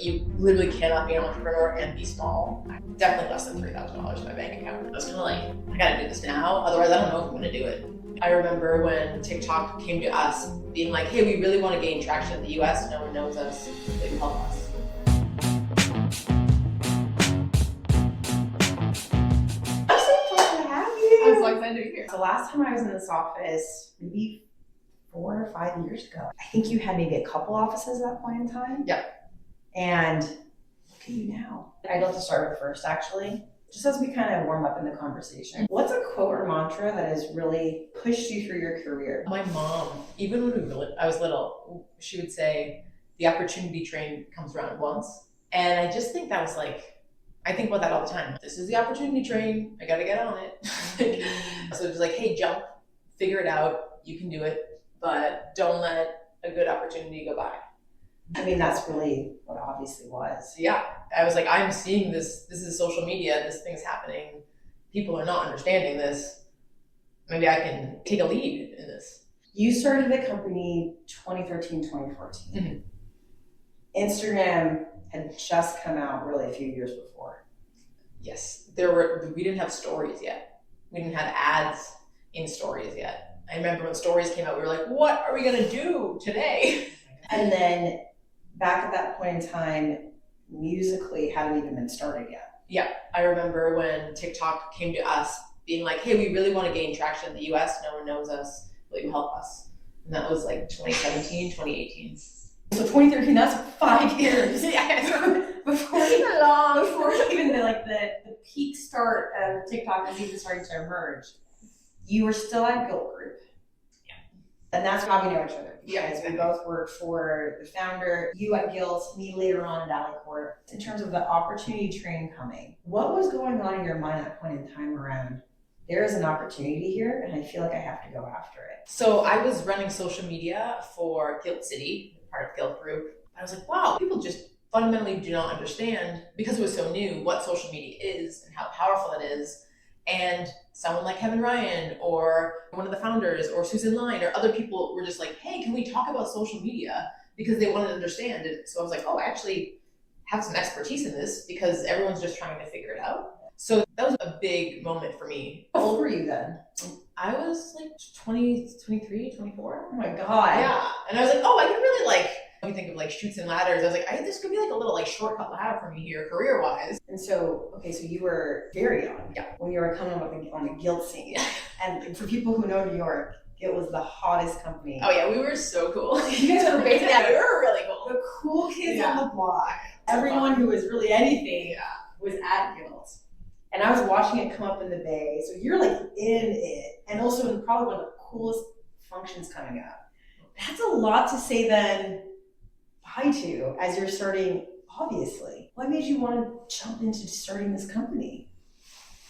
You literally cannot be an entrepreneur and be small. Definitely less than $3,000 in my bank account. I was kind of like, I gotta do this now, otherwise I don't know if I'm gonna do it. I remember when TikTok came to us being like, hey, we really want to gain traction in the US, no one knows us, will you help us? I'm so glad to have you. I'm so excited to be here. The last time I was in this office, maybe 4 or 5 years ago, I think you had maybe a couple offices at that point in time. Yeah. And look at you now. I'd love to start with first, actually, just as we kind of warm up in the conversation. What's a quote or mantra that has really pushed you through your career? My mom, even when I was little, she would say, the opportunity train comes around once. And I just think that was like, I think about that all the time. This is the opportunity train, I gotta get on it. So it was like, hey, jump, figure it out, you can do it, but don't let a good opportunity go by. I mean, that's really what it obviously was. Yeah, I was like, I'm seeing this is social media, this thing's happening, people are not understanding this, maybe I can take a lead in this. You started the company 2013, 2014. Mm-hmm. Instagram had just come out really a few years before. Yes, we didn't have stories yet. We didn't have ads in stories yet. I remember when stories came out, we were like, what are we gonna do today? And then back at that point in time, Musical.ly hadn't even been started yet. Yeah, I remember when TikTok came to us being like, hey, we really want to gain traction in the US, no one knows us, will you help us? And that was like 2017, 2018. So 2013, that's 5 years. Yeah, before even the peak start of TikTok was even starting to emerge. You were still at Guilt Group. Yeah. And that's how we know each other. Yeah, exactly. We both worked for the founder, you at Guilt, me later on at Valley Court. In terms of the opportunity train coming, what was going on in your mind at that point in time around, there is an opportunity here and I feel like I have to go after it? So I was running social media for Guilt City, part of Guilt Group. I was like, wow, people just fundamentally do not understand, because it was so new, what social media is and how powerful it is. And someone like Kevin Ryan or one of the founders or Susan Line or other people were just like, hey, can we talk about social media? Because they wanted to understand it. So I was like, oh, I actually have some expertise in this because everyone's just trying to figure it out. So that was a big moment for me. How old were you then? I was like 23, 24. Oh my God. Yeah. And I was like, oh, I can really when you think of like chutes and ladders, I was like, this could be like a little like shortcut ladder for me here, career-wise. And so, okay, so you were very young. Yeah. When you were coming up on the Guilt scene. Yeah. And for people who know New York, it was the hottest company. Oh yeah, we were so cool. You guys were basically we were really cool. The cool kids on the block. Everyone who was really anything was at Guilt. And I was watching it come up in the Bay. So you're like in it. And also in probably one of the coolest functions coming up. That's a lot to say then bye to as you're starting, obviously. What made you want to jump into starting this company?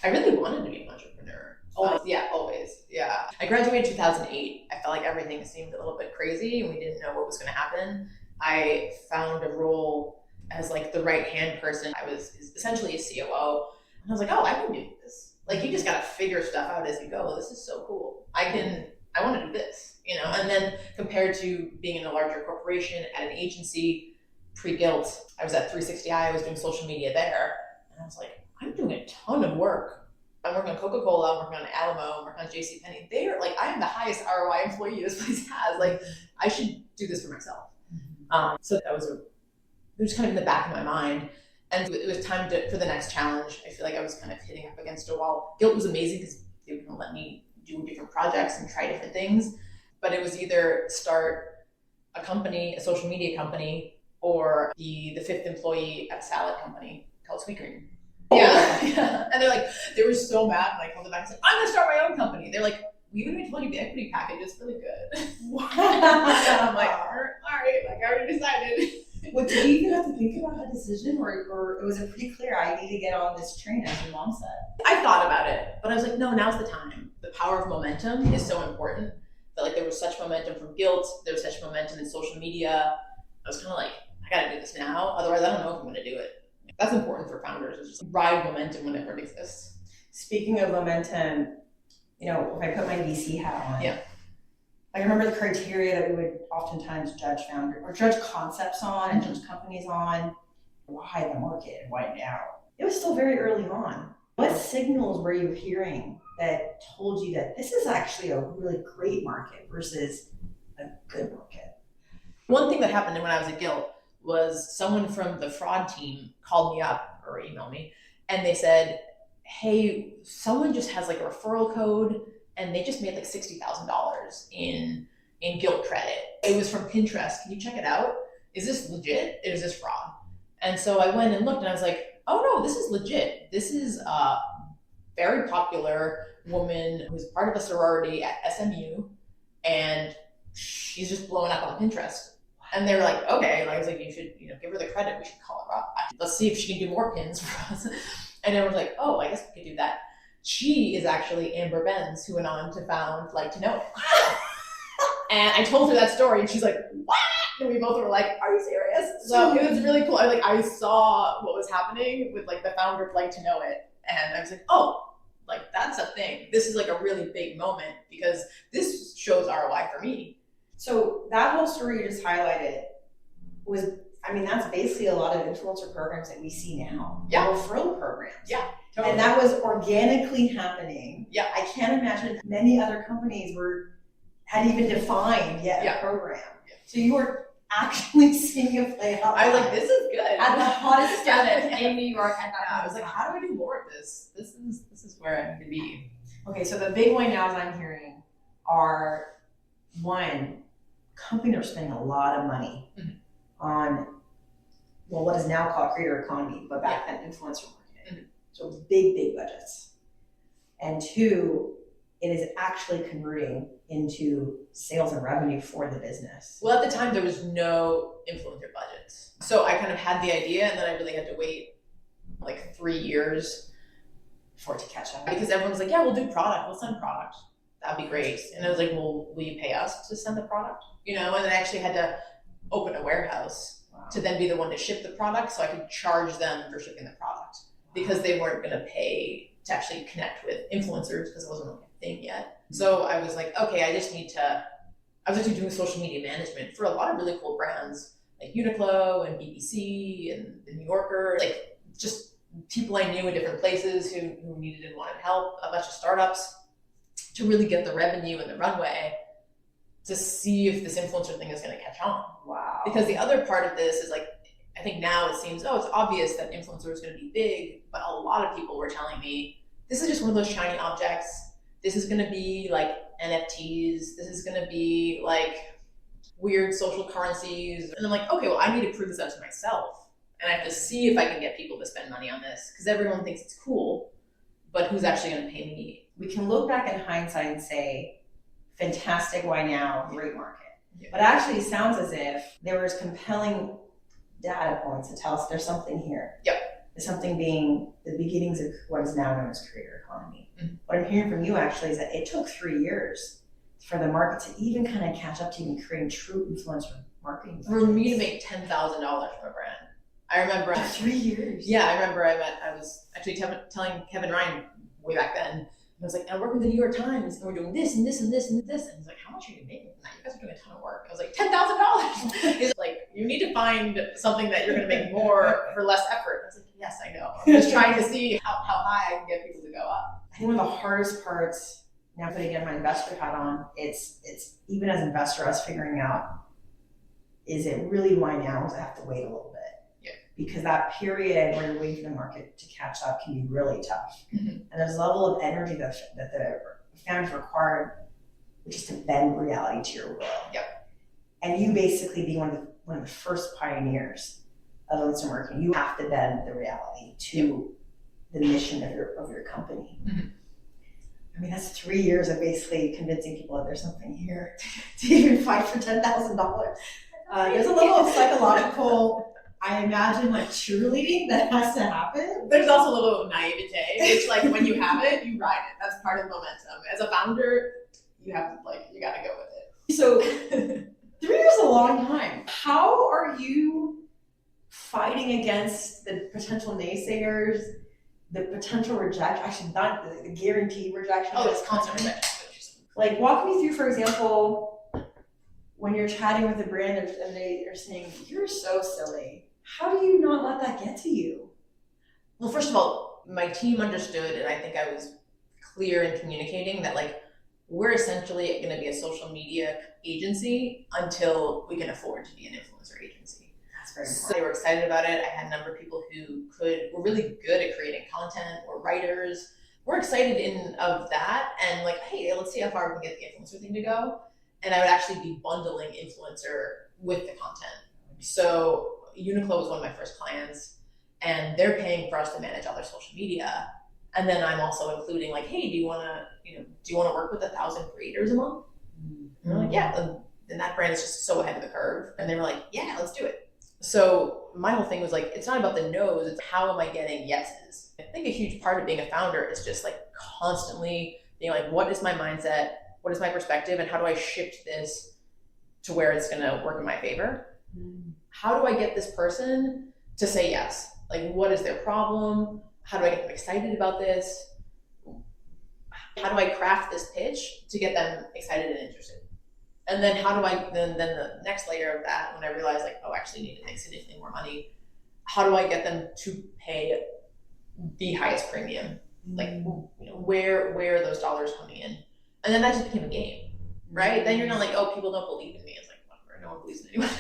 I really wanted to be an entrepreneur. Always. Yeah. I graduated in 2008. I felt like everything seemed a little bit crazy and we didn't know what was going to happen. I found a role as like the right-hand person. I was essentially a COO. And I was like, oh, I can do this. Like, you just got to figure stuff out as you go. This is so cool. I want to do this, And then compared to being in a larger corporation at an agency, pre-Guilt, I was at 360i, I was doing social media there. And I was like, I'm doing a ton of work. I'm working on Coca-Cola, I'm working on Alamo, I'm working on JCPenney. They're like, I am the highest ROI employee this place has. Like, I should do this for myself. So that was it was kind of in the back of my mind. And it was time for the next challenge. I feel like I was kind of hitting up against a wall. Guilt was amazing because they were going to let me do different projects and try different things. But it was either start a company, a social media company, or be the fifth employee at a salad company called Sweet Green. Yeah. And they were so mad when I called them back and said, I'm going to start my own company. They're like, we even told you the equity package is really good. Wow. And I'm like, all right, like I already decided. What, did you even have to think about that decision, or was it pretty clear I need to get on this train, as your mom said? I thought about it, but I was like, no, now's the time. The power of momentum is so important. But like there was such momentum from Guilt, there was such momentum in social media. I was kind of like, I gotta do this now, otherwise I don't know if I'm gonna do it. That's important for founders, is just ride momentum whenever it exists. Speaking of momentum, if I put my VC hat on, I remember the criteria that we would oftentimes judge concepts on and judge companies on. why the market and why now? It was still very early on. What signals were you hearing that told you that this is actually a really great market versus a good market? One thing that happened when I was at Gilt was someone from the fraud team called me up or emailed me, and they said, hey, someone just has like a referral code and they just made like $60,000 in Gilt credit. It was from Pinterest. Can you check it out? Is this legit? Or is this fraud? And so I went and looked and I was like, oh no, this is legit. This is a very popular woman who's part of a sorority at SMU, and she's just blowing up on Pinterest. And they were like, okay. And I was like, you should, give her the credit. We should call her up. Let's see if she can do more pins for us. And everyone's like, oh, I guess we could do that. She is actually Amber Benz, who went on to found Like to Know It. And I told her that story, and she's like, what? And we both were like, are you serious? So it was really cool. I saw what was happening with like the founder of Like to Know It. And I was like, oh, like that's a thing. This is like a really big moment because this shows ROI for me. So that whole story you just highlighted was, that's basically a lot of influencer programs that we see now. Yeah. Referral programs. Yeah. Totally. And that was organically happening. Yeah. I can't imagine many other companies hadn't even defined yet a program. Yeah. So you were actually seeing it play out. I was like, this is good. At the hottest startup in New York at that time. I was like, how do I do more of this? This is where I need to be. Okay, so the big one now as I'm hearing are, one, companies are spending a lot of money on what is now called creator economy, but back then influencer marketing. So big budgets. And two, it is actually converting into sales and revenue for the business. Well, at the time, there was no influencer budgets. So I kind of had the idea, and then I really had to wait like 3 years for it to catch up. Because everyone was like, yeah, we'll do product. We'll send product. That'd be great. And I was like, well, will you pay us to send the product? And then I actually had to open a warehouse to then be the one to ship the product so I could charge them for shipping the product because they weren't going to pay to actually connect with influencers because it wasn't really a thing yet. So I was like, okay, I was actually doing social media management for a lot of really cool brands like Uniqlo and BBC and the New Yorker, like just people I knew in different places who needed and wanted help, a bunch of startups to really get the revenue and the runway to see if this influencer thing is going to catch on. Wow. Because the other part of this is like, I think now it seems, it's obvious that influencer is going to be big, but a lot of people were telling me, this is just one of those shiny objects. This is going to be like NFTs. This is going to be like weird social currencies. And I'm like, okay, well, I need to prove this out to myself. And I have to see if I can get people to spend money on this because everyone thinks it's cool, but who's actually going to pay me? We can look back in hindsight and say, fantastic, why now, great market. Yeah. But actually it sounds as if there was compelling data points to tell us there's something here. Yep. There's something being the beginnings of what is now known as creator economy. Mm-hmm. What I'm hearing from you actually is that it took 3 years for the market to even kind of catch up to even creating true influencer marketing. For me to make $10,000 from a brand. I remember 3 years. Yeah, I remember I was actually telling Kevin Ryan way back then. I was like, I work with the New York Times, and we're doing this and this and this and this. And he's like, how much are you making from that? You guys are doing a ton of work. I was like, $10,000. He's like, you need to find something that you're going to make more for less effort. I was like, yes, I know. I'm just trying to see how high I can get people to go up. I think one of the hardest parts, now putting in my investor hat on, it's even as an investor, us figuring out, is it really why now? Is I have to wait a little bit? Because that period where you're waiting for the market to catch up can be really tough. Mm-hmm. And there's a level of energy that the founders required, which is to bend reality to your will. Yep. And you basically be one of the first pioneers of influencer marketing. You have to bend the reality to the mission of your company. Mm-hmm. I mean, that's 3 years of basically convincing people that there's something here to even fight for $10,000. There's a level of psychological, I imagine, like cheerleading that has to happen. There's also a little naivete, which like when you have it, you ride it. That's part of the momentum. As a founder, you have to you got to go with it. So 3 years is a long time. How are you fighting against the potential naysayers, the potential rejection, actually not the guaranteed rejection? Oh, it's constant rejection. Like walk me through, for example, when you're chatting with a brand and they are saying, you're so silly. How do you not let that to you? Well, first of all, my team understood, and I think I was clear in communicating that like we're essentially going to be a social media agency until we can afford to be an influencer agency. That's very important. So they were excited about it. I had a number of people who were really good at creating content, or writers. We're excited of that, and like, hey, let's see how far we can get the influencer thing to go. And I would actually be bundling influencer with the content. So Uniqlo was one of my first clients, and they're paying for us to manage all their social media. And then I'm also including like, hey, do you want to work with 1,000 creators a month? And they're like, yeah. And that brand is just so ahead of the curve. And they were like, yeah, let's do it. So my whole thing was like, it's not about the no's, it's how am I getting yeses? I think a huge part of being a founder is just like constantly being like, what is my mindset? What is my perspective? And how do I shift this to where it's going to work in my favor? How do I get this person to say yes? Like, what is their problem? How do I get them excited about this? How do I craft this pitch to get them excited and interested? And then how do I, then the next layer of that, when I realize like, oh, I actually need to make significantly more money, how do I get them to pay the highest premium? Like, where are those dollars coming in? And then that just became a game, right? Then you're not like, oh, people don't believe in me. It's like, whatever, no one believes in anyone.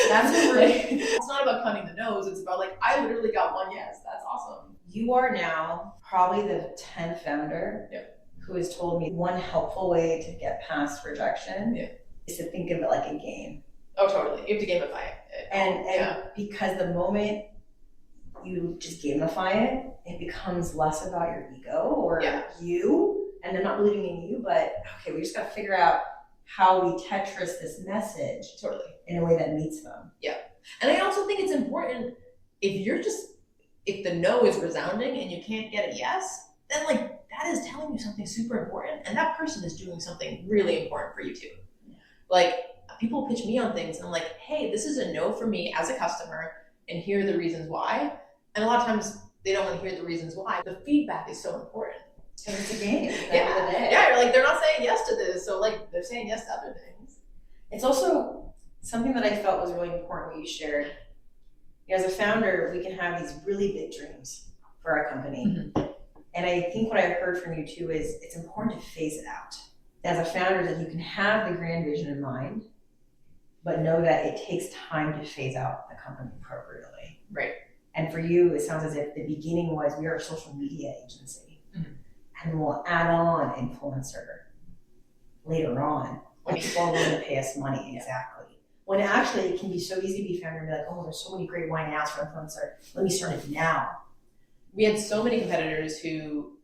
That's like, it's not about cutting the nose. It's about like, I literally got one yes. That's awesome. You are now probably the 10th founder who has told me one helpful way to get past rejection is to think of it like a game. Oh, totally. You have to gamify it. And because the moment you just gamify it, it becomes less about your ego or you, and them not believing in you, but okay, we just got to figure out how we Tetris this message in a way that meets them. Yeah. And I also think it's important if the no is resounding and you can't get a yes, then like that is telling you something super important, and that person is doing something really important for you too. Like people pitch me on things and I'm like, hey, this is a no for me as a customer, and here are the reasons why. And a lot of times they don't want to hear the reasons why. The feedback is so important. And it's a game at the end of the day. Yeah, you're like, they're not saying yes to this, so like they're saying yes to other things. It's also something that I felt was really important what you shared. As a founder, we can have these really big dreams for our company. Mm-hmm. And I think what I heard from you too is it's important to phase it out. As a founder, that you can have the grand vision in mind, but know that it takes time to phase out the company appropriately. Right. And for you, it sounds as if the beginning was we are a social media agency. Mm-hmm. And we'll add on influencer later on when people are willing to pay us money. Exactly. When actually it can be so easy to be founder and be like, oh, there's so many great wine apps for influencer. Let me start it now. We had so many competitors who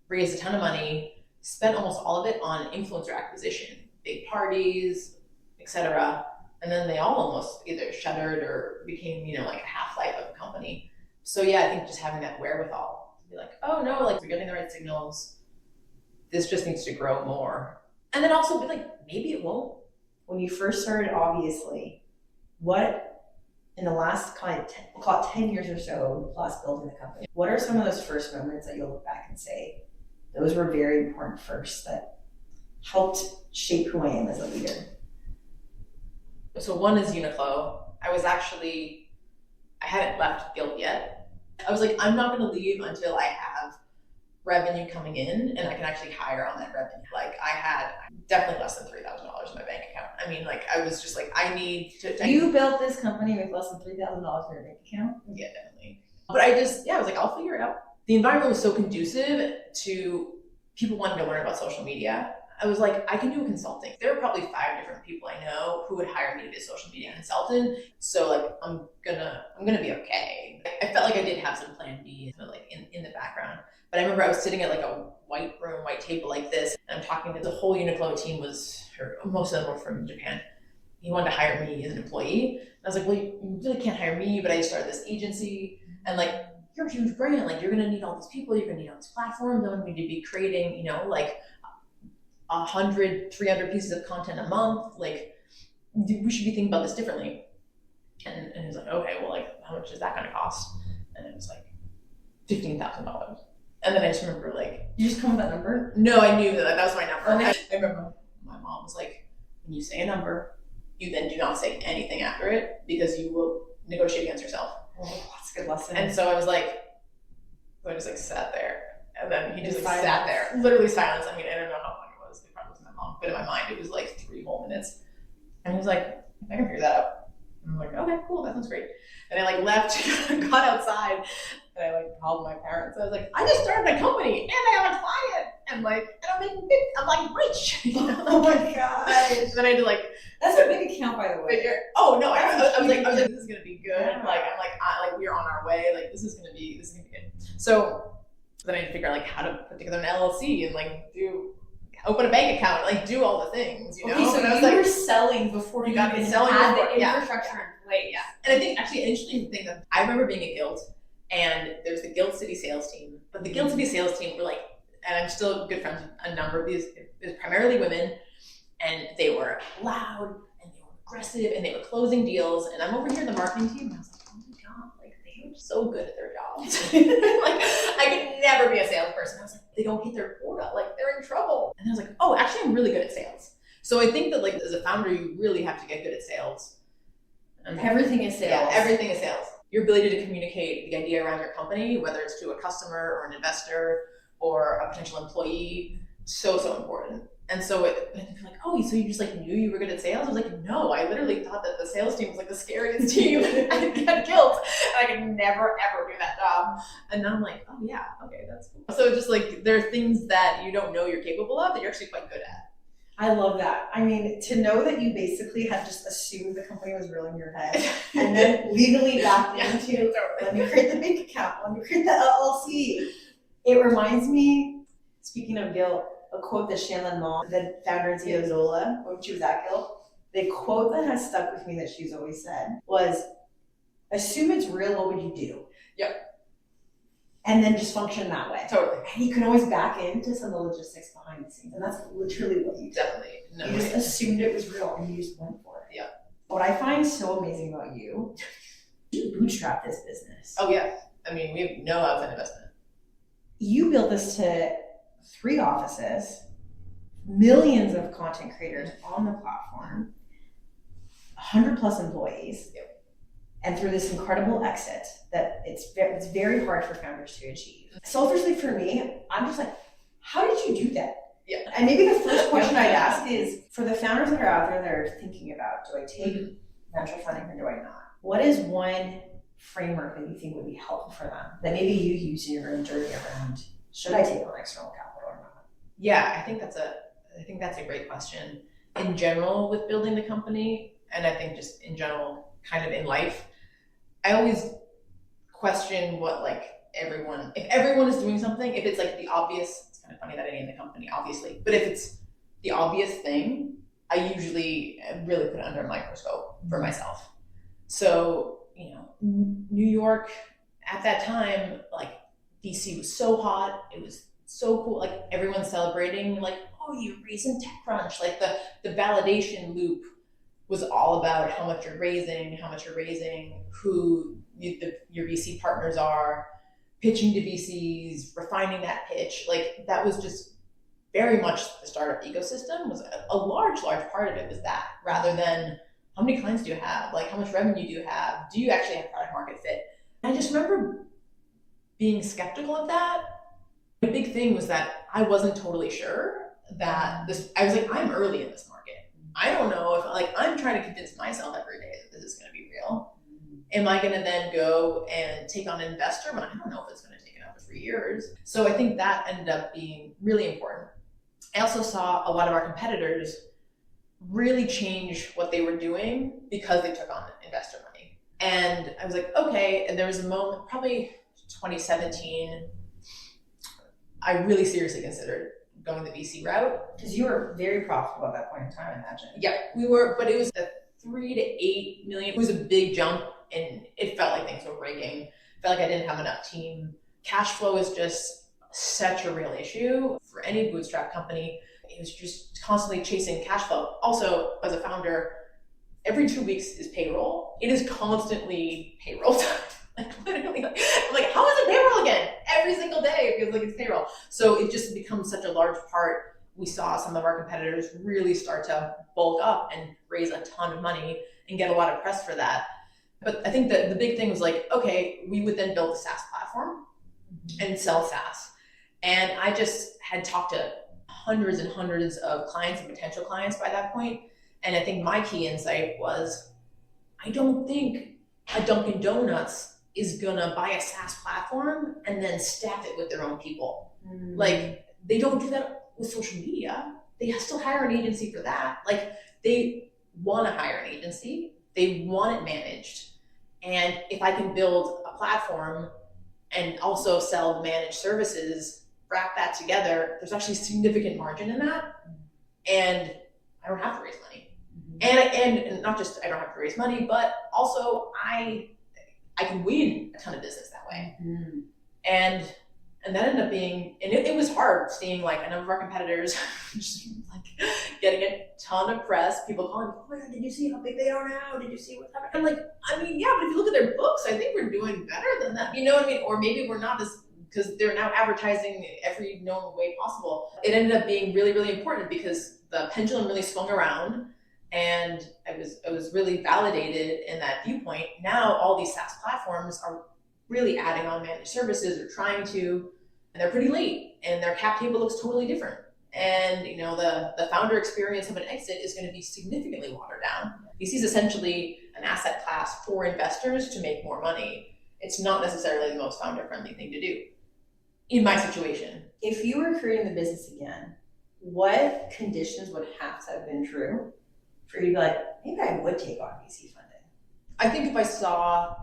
raised a ton of money, spent almost all of it on influencer acquisition, big parties, etc. And then they all almost either shuttered or became, like a half-life of a company. So yeah, I think just having that wherewithal to be like, oh no, like we're getting the right signals. This just needs to grow more. And then also be like, maybe it won't. When you first started, obviously, what in the last we'll call it 10 years or so plus building the company, what are some of those first moments that you'll look back and say, those were very important first that helped shape who I am as a leader? So one is Uniqlo. I hadn't left Guild yet. I was like, I'm not going to leave until I have revenue coming in and I can actually hire on that revenue. Like I had definitely less than $3,000 in my bank account. I mean, like I was just like, I need to. You built this company with less than $3,000 in your bank account? Yeah, definitely. But I was like, I'll figure it out. The environment was so conducive to people wanting to learn about social media. I was like, I can do consulting. There are probably 5 different people I know who would hire me to be a social media consultant. So like, I'm gonna be okay. I felt like I did have some plan B, like in the background. But I remember I was sitting at like a white table like this, and I'm talking to the whole Uniqlo team most of them were from Japan. He wanted to hire me as an employee. And I was like, well, you really can't hire me, but I started this agency, and like, you're a huge brand. Like, you're gonna need all these people. You're gonna need all these platforms. I'm going to be creating, like 100, 300 pieces of content a month. Like, we should be thinking about this differently. And he was like, okay, well, like, how much is that going to cost? And it was like $15,000. And then I just remember, like, you just come with that number? No, I knew that was my number. Okay. I remember my mom was like, when you say a number, you then do not say anything after it because you will negotiate against yourself. Oh, that's a good lesson. And so I was like, so I just like sat there, and then he just like silence. sat there, literally silence. I mean, I don't know how long it was. It probably wasn't that long, but in my mind, it was like 3 whole minutes. And he was like, I can figure that out. And I'm like, okay, cool, that sounds great. And I like left, got outside, and I like called my parents. I was like, I just started a company, and I have a client, and like, and I'm like rich. You know? Oh my gosh. And then I had to like, That's a big account, by the way. oh no, I was like, this is gonna be good. Yeah. Like we're on our way. Like this is gonna be good. So then I had to figure out like how to put together an LLC and like open a bank account, like do all the things, you know. Okay, so and I was you like, were selling before you got even selling had before- the yeah. infrastructure in place. yeah. And I think actually an interesting thing that I remember being at Guild, and there's the Guild City sales team, but the Guild City sales team were like, and I'm still good friends with a number of these. It was primarily women, and they were loud and they were aggressive and they were closing deals. And I'm over here in the marketing team, and I was like, oh my god, like they are so good at their jobs. Like I could never be a salesperson. I was like, they don't hit their quota, like they're in trouble. And I was like, oh, actually, I'm really good at sales. So I think that like as a founder, you really have to get good at sales. Everything is sales. Yeah, everything is sales. Your ability to communicate the idea around your company, whether it's to a customer or an investor or a potential employee, so important. And so they're like, oh, so you just like knew you were good at sales? I was like, no, I literally thought that the sales team was like the scariest team at Guild, and I could never ever do that job. And now I'm like, oh yeah, okay, that's cool. So just like there are things that you don't know you're capable of that you're actually quite good at. I love that. I mean, to know that you basically had just assumed the company was real in your head and then legally backed into, let me create the bank account, let me create the LLC. It reminds me, speaking of Guild, a quote that Shannon Long, the founder and CEO of Zola, when she was at Guild, the quote that has stuck with me that she's always said was, assume it's real, what would you do? Yep. And then just function that way. Totally. And you can always back into some of the logistics behind the scenes. And that's literally what you did. Definitely. No, You just assumed it was real and you just went for it. Yeah. What I find so amazing about you, you bootstrap this business. Oh yeah. I mean, we have no outside investment. You built this to 3 offices, millions of content creators on the platform, 100 plus employees. Yep. And through this incredible exit that it's very hard for founders to achieve. Selfishly for me, I'm just like, how did you do that? Yeah. And maybe the first question I'd ask is, for the founders that are out there that are thinking about, do I take venture funding or do I not? What is one framework that you think would be helpful for them that maybe you use in your own journey around, should I take on external capital or not? Yeah, I think that's a great question. In general, with building the company, and I think just in general, kind of in life, I always question what like if everyone is doing something, if it's like the obvious, it's kind of funny that I named the company, obviously, but if it's the obvious thing, I usually really put it under a microscope for myself. So, you know, New York at that time, like VC was so hot, it was so cool, like everyone's celebrating, like, oh, you raised in TechCrunch, like the validation loop was all about how much you're raising, who your VC partners are, pitching to VCs, refining that pitch. Like that was just very much the startup ecosystem was a large part of it was that, rather than how many clients do you have? Like how much revenue do you have? Do you actually have product market fit? And I just remember being skeptical of that. The big thing was that I wasn't totally sure that I was like, I'm early in this market. I don't know if like I'm trying to convince myself every day that this is going to be real. Am I going to then go and take on an investor when I don't know if it's going to take another 3 years? So I think that ended up being really important. I also saw a lot of our competitors really change what they were doing because they took on investor money. And I was like, okay. And there was a moment, probably 2017, I really seriously considered going the VC route. Because you were very profitable at that point in time, I imagine. Yeah, we were, but it was a 3 to 8 million. It was a big jump and it felt like things were breaking. Felt like I didn't have enough team. Cash flow is just such a real issue for any bootstrap company. It was just constantly chasing cash flow. Also, as a founder, every 2 weeks is payroll. It is constantly payroll time. Like literally, I'm like, how is it payroll again? Every single day it feels like it's payroll. So it just becomes such a large part. We saw some of our competitors really start to bulk up and raise a ton of money and get a lot of press for that. But I think that the big thing was like, okay, we would then build a SaaS platform and sell SaaS. And I just had talked to hundreds and hundreds of clients and potential clients by that point. And I think my key insight was, I don't think a Dunkin' Donuts is gonna buy a SaaS platform and then staff it with their own people. Like, they don't do that with social media. They still hire an agency for that. Like, they wanna hire an agency, they want it managed. And if I can build a platform and also sell managed services, wrap that together, there's actually significant margin in that. And I don't have to raise money. And not just I don't have to raise money, but also I can win a ton of business that way. And that ended up being, and it was hard seeing like a number of our competitors just like getting a ton of press, people calling, oh my God, did you see how big they are now? Did you see what's happening? I'm like, I mean, yeah, but if you look at their books, I think we're doing better than that. You know what I mean? Or maybe we're not, as because they're now advertising every known way possible. It ended up being really, really important because the pendulum really swung around, and I was really validated in that viewpoint. Now all these SaaS platforms are really adding on managed services, or trying to, and they're pretty late, and their cap table looks totally different. And you know, the founder experience of an exit is going to be significantly watered down. VC is essentially an asset class for investors to make more money. It's not necessarily the most founder-friendly thing to do, in my situation. If you were creating the business again, what conditions would have to have been true for you to be like, maybe I would take on VC funding? I think if I saw,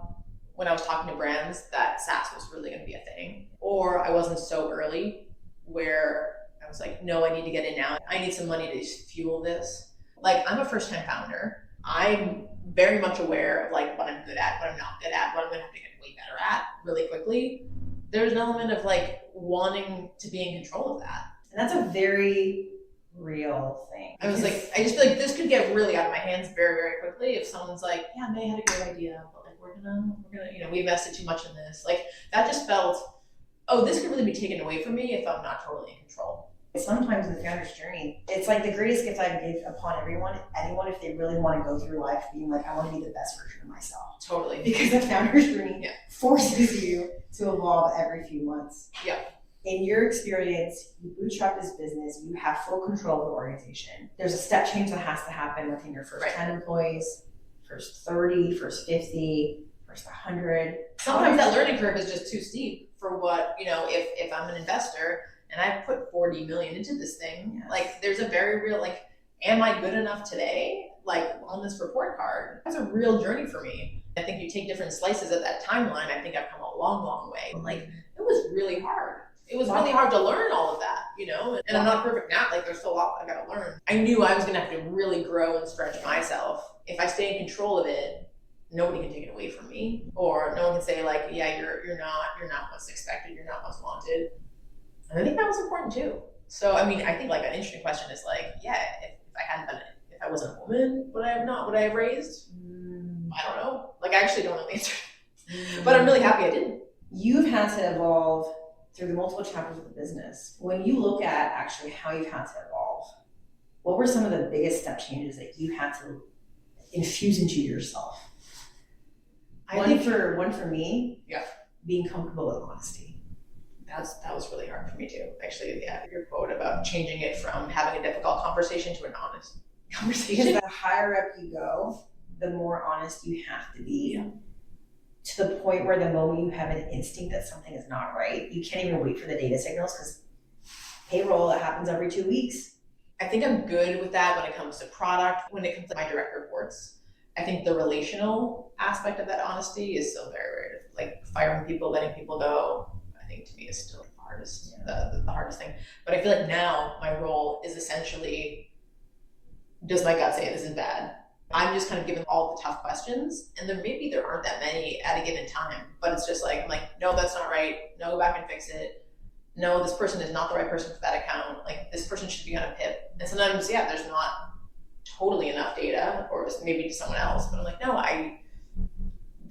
when I was talking to brands, that SaaS was really going to be a thing, or I wasn't so early where I was like, no, I need to get in now. I need some money to fuel this. Like, I'm a first-time founder. I'm very much aware of like what I'm good at, what I'm not good at, what I'm going to have to get way better at really quickly. There's an element of like wanting to be in control of that. And that's a very real thing. I was like, I just feel like this could get really out of my hands very, very quickly if someone's like, yeah, Mae had a great idea, but like we're gonna, you know, we invested too much in this. Like, that just felt, oh, this could really be taken away from me if I'm not totally in control. Sometimes in the founder's journey, it's like the greatest gift I give upon anyone if they really want to go through life being like, I want to be the best version of myself. Totally. Because the founder's journey forces you to evolve every few months. Yeah. In your experience, you bootstrap this business, you have full control of the organization. There's a step change that has to happen within your first 10 employees, first 30, first 50, first 100. Sometimes that learning curve is just too steep for what, you know, if I'm an investor and I put 40 million into this thing, like there's a very real, like, am I good enough today? Like on this report card, that's a real journey for me. I think you take different slices of that timeline. I think I've come a long, long way. Like, it was really hard. It was really hard to learn all of that, you know, and I'm not perfect now. Like, there's still a lot I gotta learn. I knew I was gonna have to really grow and stretch myself. If I stay in control of it, nobody can take it away from me, or no one can say like, yeah, you're not what's expected, you're not what's wanted. And I think that was important too. So, I mean, I think like an interesting question is like, yeah, if I hadn't done it, if I wasn't a woman, would I have raised? I don't know. Like, I actually don't know the answer, but I'm really happy I didn't. You've had to evolve through the multiple chapters of the business. When you look at actually how you've had to evolve, what were some of the biggest step changes that you had to infuse into yourself? One for me, being comfortable with honesty. That was really hard for me too. Actually, yeah, your quote about changing it from having a difficult conversation to an honest conversation. Because the higher up you go, the more honest you have to be. Yeah. To the point where the moment you have an instinct that something is not right, you can't even wait for the data signals, because payroll, that happens every 2 weeks. I think I'm good with that when it comes to product, when it comes to my direct reports. I think the relational aspect of that honesty is still very, very, like firing people, letting people go, I think to me is still the hardest, the hardest thing. But I feel like now my role is essentially, does my gut say this is bad? I'm just kind of given all the tough questions, and then maybe there aren't that many at a given time, but it's just like, I'm like, no, that's not right. No, go back and fix it. No, this person is not the right person for that account. Like, this person should be on a PIP. And sometimes, yeah, there's not totally enough data, or maybe to someone else, but I'm like, no,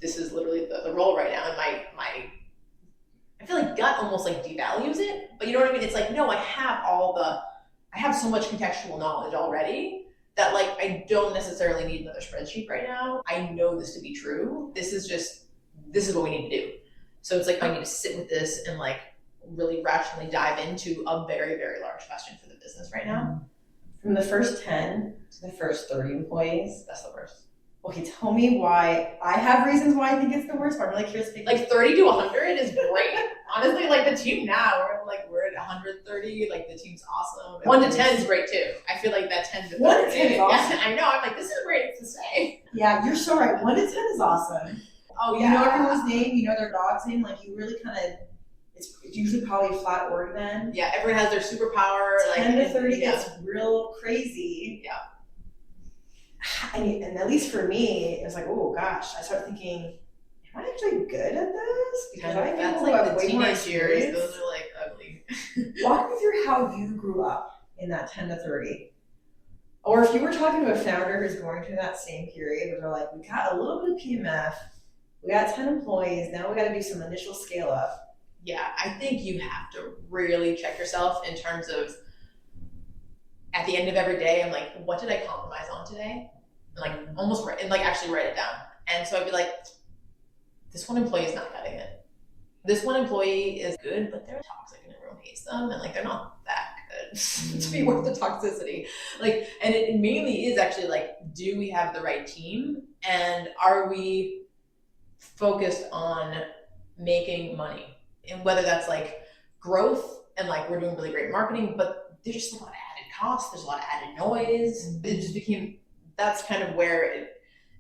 this is literally the role right now. And I feel like gut almost like devalues it, but you know what I mean? It's like, no, I have so much contextual knowledge already that like I don't necessarily need another spreadsheet right now. I know this to be true. This is what we need to do. So it's like I need to sit with this and like really rationally dive into a very, very large question for the business right now. From the first 10 to the first 30 employees, that's the worst. Okay, tell me why. I have reasons why I think it's the worst, but I'm really curious. Like 30 to 100 is great. Honestly, like the team now, we're at 130. Like the team's awesome. 1 to 10 is great too. I feel like that 10 to 30. 1 to 10 is awesome. Yeah, I know. I'm like, this is great to say. Yeah, you're so right. 1 to 10 is awesome. Oh yeah. You know everyone's name. You know their dog's name. Like you really kind of. It's usually probably a flat org then. Yeah, everyone has their superpower. 10 to 30 gets real crazy. Yeah. And at least for me, it was like, oh gosh, I started thinking, am I actually good at this? Because I that's think like the teenage years. Those are like ugly. Walk me through how you grew up in that 10 to 30. Or if you were talking to a founder who's going through that same period where they're like, we got a little bit of PMF, we got 10 employees, now we got to do some initial scale up. Yeah, I think you have to really check yourself in terms of at the end of every day, I'm like, what did I compromise on today? And like almost and like actually write it down. And so I'd be like, this one employee is not cutting it. This one employee is good, but they're toxic and everyone hates them, and like they're not that good to be worth the toxicity. Like, and it mainly is actually like, do we have the right team, and are we focused on making money? And whether that's like growth and like we're doing really great marketing, but there's just a lot of added costs, there's a lot of added noise. It just became, that's kind of where it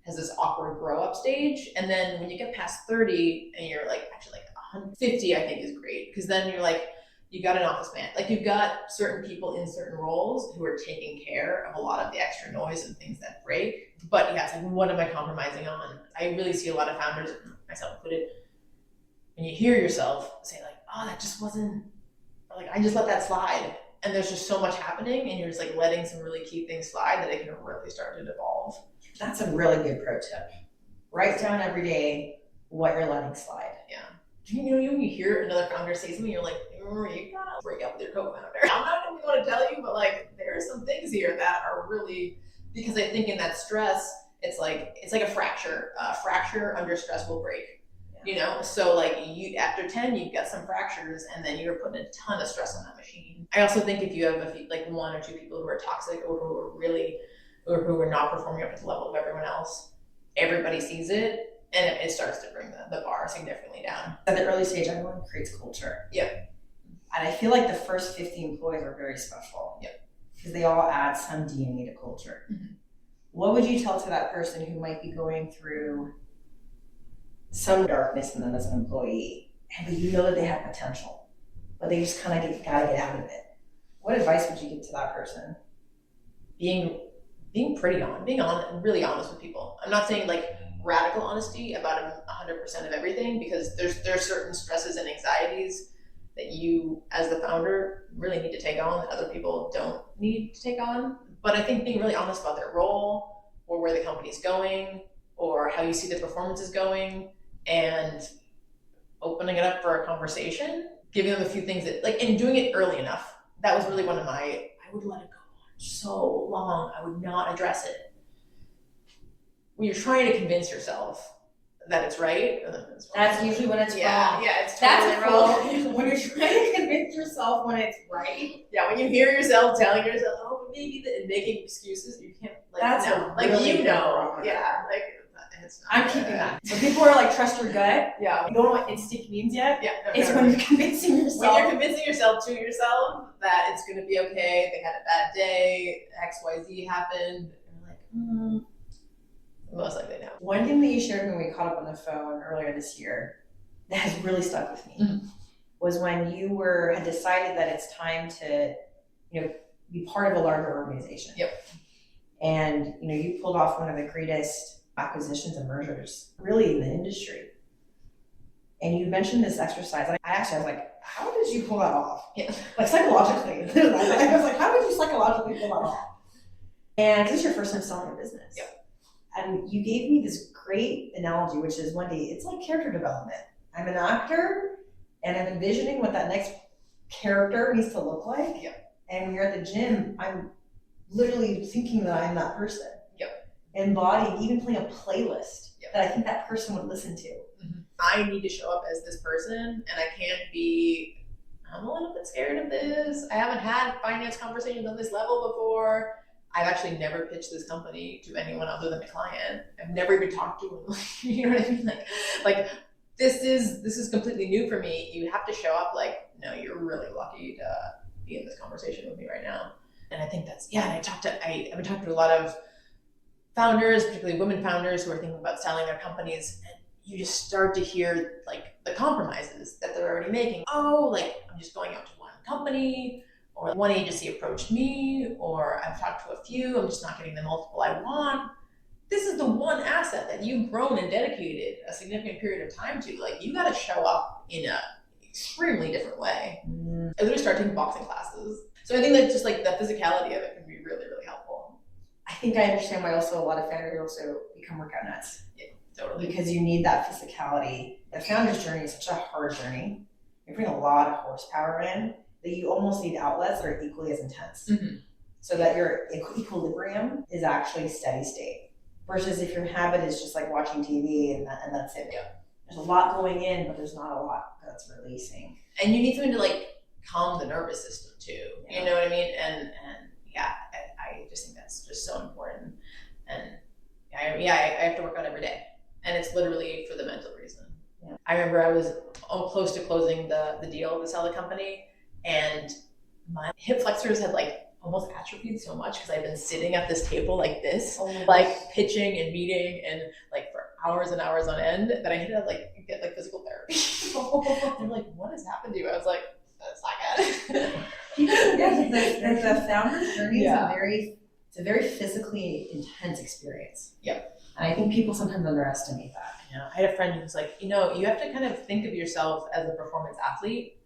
has this awkward grow up stage. And then when you get past 30 and you're like, actually like 150, I think is great. Because then you're like, you got an office man. Like you've got certain people in certain roles who are taking care of a lot of the extra noise and things that break. But yeah, it's like, what am I compromising on? I really see a lot of founders, myself included, when you hear yourself say like, oh, that just wasn't, or like, I just let that slide. And there's just so much happening and you're just like letting some really key things slide that it can really start to devolve. That's a really good pro tip. Write down every day what you're letting slide. Yeah. You know, when you hear another founder say something, you're like, you gotta break up with your co-founder. I'm not gonna want to tell you, but like, there are some things here that are really, because I think in that stress, it's like a fracture. A fracture under stress will break. You know, so like you after 10, you've got some fractures, and then you're putting a ton of stress on that machine. I also think if you have like 1 or 2 people who are toxic or who are not performing up to the level of everyone else, everybody sees it, and it starts to bring the bar significantly down. At the early stage, everyone creates culture. Yep. And I feel like the first 50 employees are very special. Yep. Because they all add some DNA to culture. Mm-hmm. What would you tell to that person who might be going through some darkness in them as an employee, but you know that they have potential, but they just kind of gotta get out of it? What advice would you give to that person? Being really honest with people. I'm not saying like radical honesty about 100% of everything, because there's certain stresses and anxieties that you as the founder really need to take on that other people don't need to take on. But I think being really honest about their role or where the company's going or how you see the performance is going, and opening it up for a conversation, giving them a few things that like, and doing it early enough. That was really one of I would let it go on so long. I would not address it. When you're trying to convince yourself that it's right, that's usually when it's wrong. Yeah, it's totally wrong. When you're trying to convince yourself when it's right. Yeah, when you hear yourself telling yourself, oh, maybe and making excuses, you can't. Like, that's no, like really you know. Yeah, like. I'm keeping that. So people are like, trust your gut. Yeah. You don't know what instinct means yet. Yeah. No, it's when you're convincing yourself. When you're convincing yourself to yourself that it's going to be okay. They had a bad day. XYZ happened. And you're like, most likely no. One thing that you shared when we caught up on the phone earlier this year that has really stuck with me was when you had decided that it's time to, be part of a larger organization. Yep. And, you pulled off one of the greatest acquisitions and mergers really in the industry. And you mentioned this exercise. I was like, how did you pull that off? Yeah. Like psychologically. I was like, how did you psychologically pull that off? And this is your first time selling a business. Yeah. And you gave me this great analogy, which is one day, it's like character development. I'm an actor and I'm envisioning what that next character needs to look like. Yeah. And when you're at the gym, I'm literally thinking that I'm that person. Yep. Embodying, even playing a playlist Yep. that I think that person would listen to. Mm-hmm. I need to show up as this person, and I can't be, I'm a little bit scared of this. I haven't had finance conversations on this level before. I've actually never pitched this company to anyone other than a client. I've never even talked to them. You know what I mean? Like this is completely new for me. You have to show up like, no, you're really lucky to be in this conversation with me right now. And I think that's, and I've been talking to a lot of founders, particularly women founders who are thinking about selling their companies, and you just start to hear like the compromises that they're already making. Oh, like I'm just going out to one company, or one agency approached me, or I've talked to a few, I'm just not getting the multiple I want. This is the one asset that you've grown and dedicated a significant period of time to. Like you gotta show up in a extremely different way. I literally started taking boxing classes. So I think that just like the physicality of it can be really, really helpful. I think I understand why also a lot of founders also become workout nuts. Yeah, totally. Because you need that physicality. The founder's journey is such a hard journey. You bring a lot of horsepower in that you almost need outlets that are equally as intense. Mm-hmm. So that your equilibrium is actually steady state. Versus if your habit is just like watching TV and that's it. Yeah. There's a lot going in, but there's not a lot that's releasing. And you need something to like calm the nervous system too. Yeah. You know what I mean? And yeah, I just think that's just so important. And I have to work out every day. And it's literally for the mental reason. Yeah. I remember I was close to closing the deal to sell the company, and my hip flexors had like almost atrophied so much because I've been sitting at this table like this, like pitching and meeting and like for hours and hours on end, that I had to like get like physical therapy. I'm like, what has happened to you? I was like, that's not good. The founder's journey is a very physically intense experience. Yep. And I think people sometimes underestimate that. Yeah. I had a friend who was like, you have to kind of think of yourself as a performance athlete.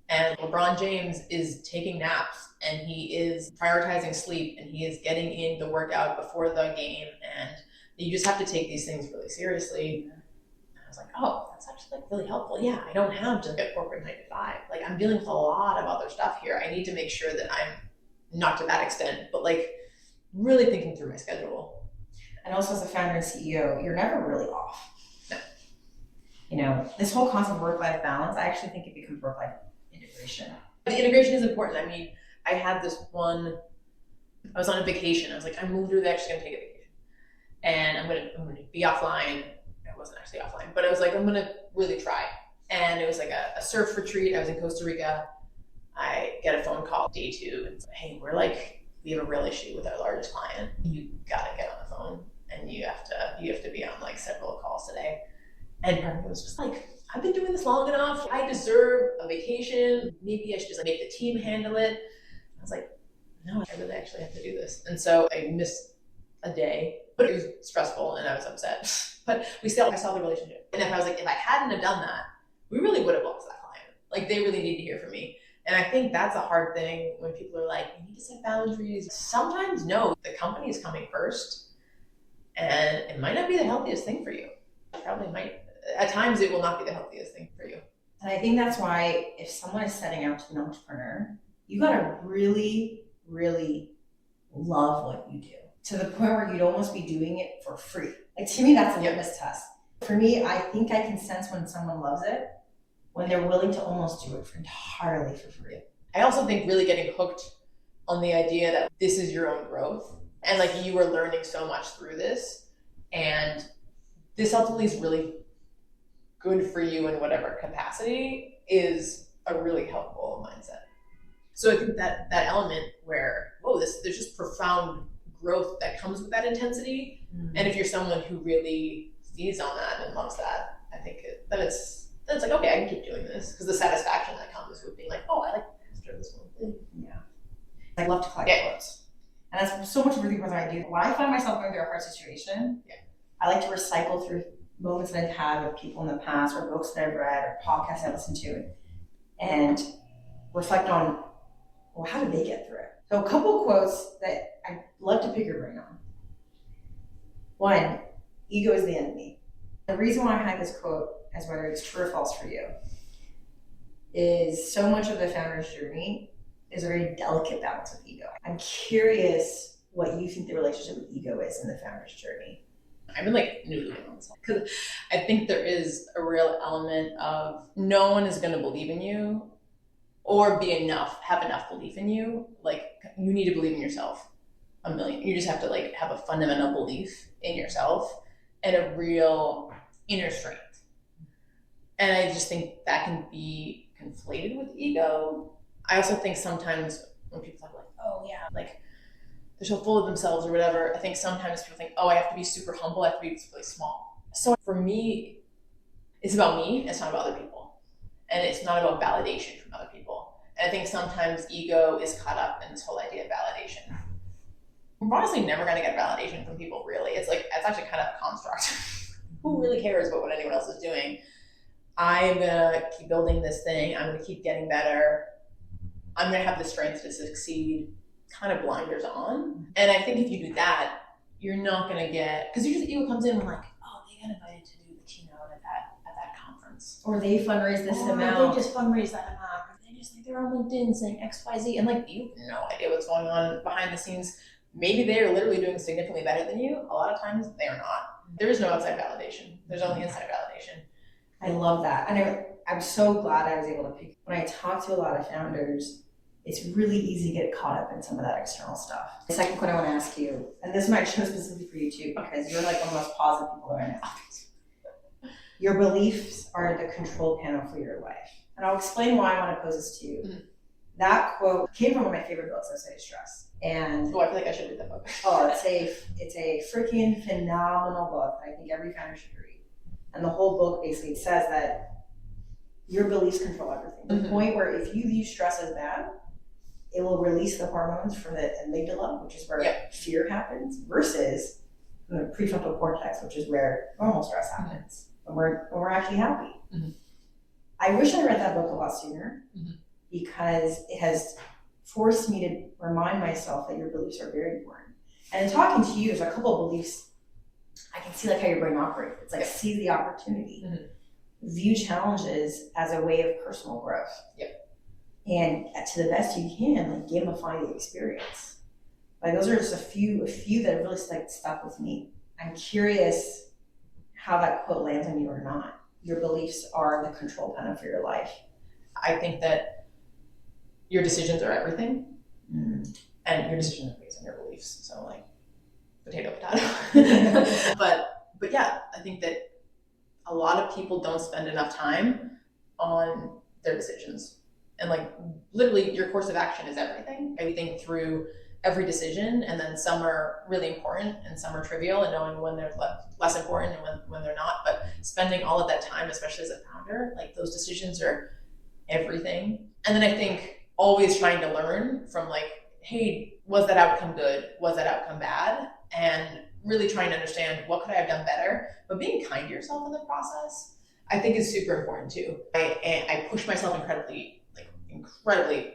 And LeBron James is taking naps, and he is prioritizing sleep, and he is getting in the workout before the game, and you just have to take these things really seriously. And I was like, oh, that's actually like really helpful. Yeah, I don't have just a corporate 9 to 5. Like I'm dealing with a lot of other stuff here. I need to make sure that I'm not to that extent, but like really thinking through my schedule. And also as a founder and CEO, you're never really off. No. This whole concept of work-life balance, I actually think it becomes work-life integration. The integration is important. I mean, I had this one, I was on a vacation. I was like, I'm literally actually gonna take a vacation. And I'm gonna be offline. I wasn't actually offline, but I was like, I'm gonna really try. And it was like a surf retreat. I was in Costa Rica. I get a phone call day 2 and say, hey, we have a real issue with our largest client. You gotta get on the phone, and you have to be on like several calls today. And part of me was just like, I've been doing this long enough. I deserve a vacation. Maybe I should just like make the team handle it. I was like, no, I really actually have to do this. And so I missed a day, but it was stressful and I was upset. But I saw the relationship. And if I hadn't have done that, we really would have lost that client. Like they really need to hear from me. And I think that's a hard thing when people are like, you need to set boundaries. Sometimes no, the company is coming first, and it might not be the healthiest thing for you. It probably might. At times it will not be the healthiest thing for you. And I think that's why if someone is setting out to be an entrepreneur, you gotta really, really love what you do to the point where you'd almost be doing it for free. Like to me, that's a litmus test. For me, I think I can sense when someone loves it, when they're willing to almost do it entirely for free. I also think really getting hooked on the idea that this is your own growth, and like you are learning so much through this, and this ultimately is really good for you in whatever capacity is a really helpful mindset. So I think that element where, there's just profound growth that comes with that intensity. Mm-hmm. And if you're someone who really feeds on that and loves that, I think then it's like, okay, I can keep doing this, because the satisfaction that comes with being like, oh, I like to master this one thing. Yeah. I love to collect quotes. And that's so much of the things I do. When I find myself going through a hard situation, I like to recycle through moments that I've had with people in the past, or books that I've read, or podcasts I listened to, and reflect on, how did they get through it? So a couple of quotes that I'd love to pick your brain on. One, ego is the enemy. The reason why I had this quote, as whether it's true or false for you, is so much of the founder's journey there's a very delicate balance with ego. I'm curious what you think the relationship with ego is in the founder's journey. I've been like noodling on this because I think there is a real element of no one is going to believe in you or have enough belief in you. Like you need to believe in yourself a million. You just have to like have a fundamental belief in yourself and a real inner strength. And I just think that can be conflated with ego. I also think sometimes when people talk like, oh yeah, like they're so full of themselves or whatever, I think sometimes people think, oh, I have to be super humble, I have to be really small. So for me, it's about me, it's not about other people. And it's not about validation from other people. And I think sometimes ego is caught up in this whole idea of validation. We're honestly never gonna get validation from people, really. It's actually kind of a construct. Who really cares about what anyone else is doing? I'm gonna keep building this thing, I'm gonna keep getting better, I'm gonna have the strength to succeed, kind of blinders on. And I think if you do that, you're not gonna get, because ego comes in and like, oh, they got invited to do the keynote at that conference. Or they fundraised this amount. Or they just fundraised that amount. Or they just like they're on LinkedIn saying XYZ. And like you have no idea what's going on behind the scenes. Maybe they are literally doing significantly better than you. A lot of times they are not. There is no outside validation. There's only inside validation. I love that. And I'm so glad I was able to pick. When I talk to a lot of founders, it's really easy to get caught up in some of that external stuff. The second question I want to ask you, and this might show specifically for you too, because you're like one of the most positive people I know. Your beliefs are the control panel for your life. And I'll explain why I want to pose this to you. Mm-hmm. That quote came from one of my favorite books, Society of Stress. And I feel like I should read that book. It's a freaking phenomenal book. I think every founder should read. And the whole book basically says that your beliefs control everything. The point where if you view stress as bad, it will release the hormones from the amygdala, which is where fear happens, versus the prefrontal cortex, which is where normal stress happens, when we're actually happy. Mm-hmm. I wish I read that book a lot sooner, because it has forced me to remind myself that your beliefs are very important. And in talking to you, there's a couple of beliefs I can see like how your brain operates. It's like see the opportunity, view challenges as a way of personal growth. And to the best you can, like gamify the experience. Like those are just a few that have really stuck with me. I'm curious how that quote lands on you or not. Your beliefs are the control panel for your life. I think that your decisions are everything, and your decisions are based on your beliefs. So like, potato. but yeah, I think that a lot of people don't spend enough time on their decisions. And like literally your course of action is everything. Everything through every decision, and then some are really important and some are trivial, and knowing when they're less important and when they're not. But spending all of that time, especially as a founder, like those decisions are everything. And then I think always trying to learn from like, hey, was that outcome good? Was that outcome bad? And really trying to understand what could I have done better, but being kind to yourself in the process, I think is super important too. I push myself incredibly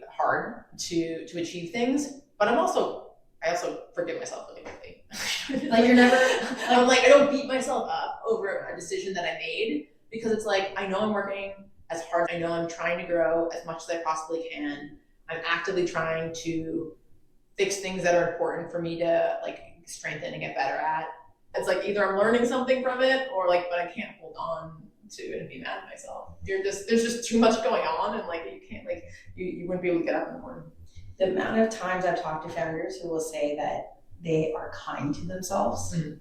hard to achieve things, but I also forgive myself really quickly. Like you're never I'm like I don't beat myself up over a decision that I made, because it's like I know I'm working as hard, I know I'm trying to grow as much as I possibly can. I'm actively trying to fix things that are important for me to like strengthen and get better at. It's like either I'm learning something from it, or like, but I can't hold on to it and be mad at myself. There's just too much going on, and like you can't, like you wouldn't be able to get up in the morning. The amount of times I've talked to founders who will say that they are kind to themselves, it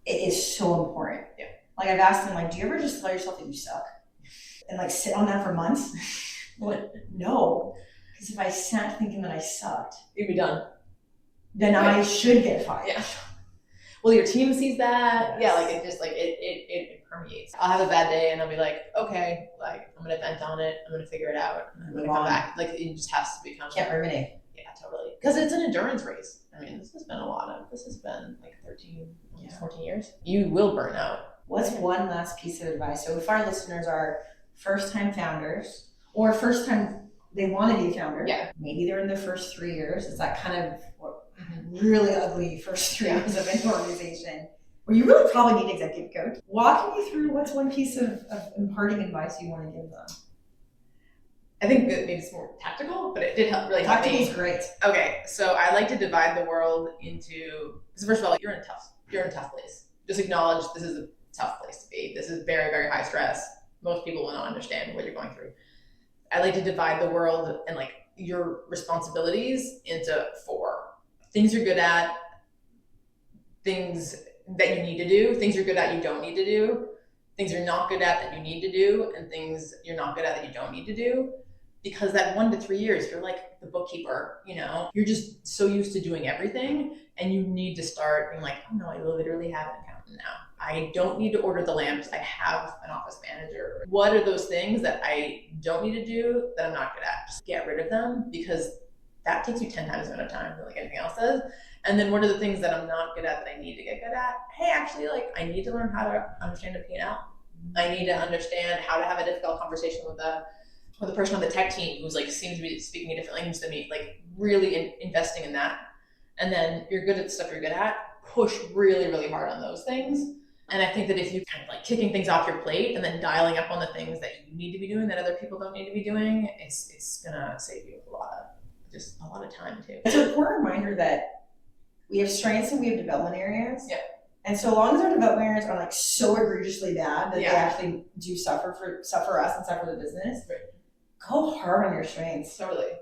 is so important. Yeah. Like I've asked them, like, do you ever just tell yourself that you suck and like sit on that for months? Well, no, because if I sat thinking that I sucked, you'd be done. Then I should get fired. Yeah. Well, your team sees that. Yes. Yeah, like it just like it permeates. I'll have a bad day and I'll be like, okay, like I'm gonna vent on it. I'm gonna figure it out. I'm gonna come back. Like it just has to become. Can't ruminate. Yeah, totally. Because it's an endurance race. I mean, this has been like 13, almost 14 years. You will burn out. What's one last piece of advice? So if our listeners are first-time founders, or first time they want to be a founder, maybe they're in their first 3 years. It's that kind of really ugly first 3 years of an organization where you really probably need an executive coach. Walk me through what's one piece of imparting advice you want to give them. I think that maybe it's more tactical, but it did help really help me. Tactical's great. Okay, so I like to divide the world into, because first of all, you're in a tough place. Just acknowledge this is a tough place to be. This is very, very high stress. Most people will not understand what you're going through. I like to divide the world and like your responsibilities into 4 things you're good at, things that you need to do, things you're good at you don't need to do, things you're not good at that you need to do, and things you're not good at that you don't need to do. Because that 1 to 3 years, you're like the bookkeeper, you know, you're just so used to doing everything, and you need to start being like, oh no, I literally have an accountant now. I don't need to order the lamps. I have an office manager. What are those things that I don't need to do that I'm not good at? Just get rid of them, because that takes you 10 times the amount of time than like anything else does. And then what are the things that I'm not good at that I need to get good at? Hey, actually, like I need to learn how to understand a P&L. I need to understand how to have a difficult conversation with a person on the tech team who's like seems to be speaking a different language than me, like really investing in that. And then you're good at the stuff you're good at, push really, really hard on those things. And I think that if you kind of like kicking things off your plate and then dialing up on the things that you need to be doing that other people don't need to be doing, it's gonna save you a lot of time too. It's an important reminder that we have strengths and we have development areas. Yeah. And so long as our development areas are like so egregiously bad that they actually do suffer us and suffer the business, right. Go hard on your strengths. Totally.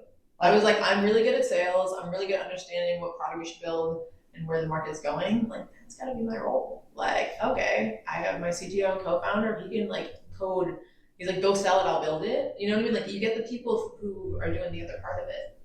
I was like, I'm really good at sales. I'm really good at understanding what product we should build and where the market is going. Like, that's gotta be my role. Like, okay, I have my CTO and co-founder. He can like code. He's like, go sell it, I'll build it. You know what I mean? Like, you get the people who are doing the other part of it.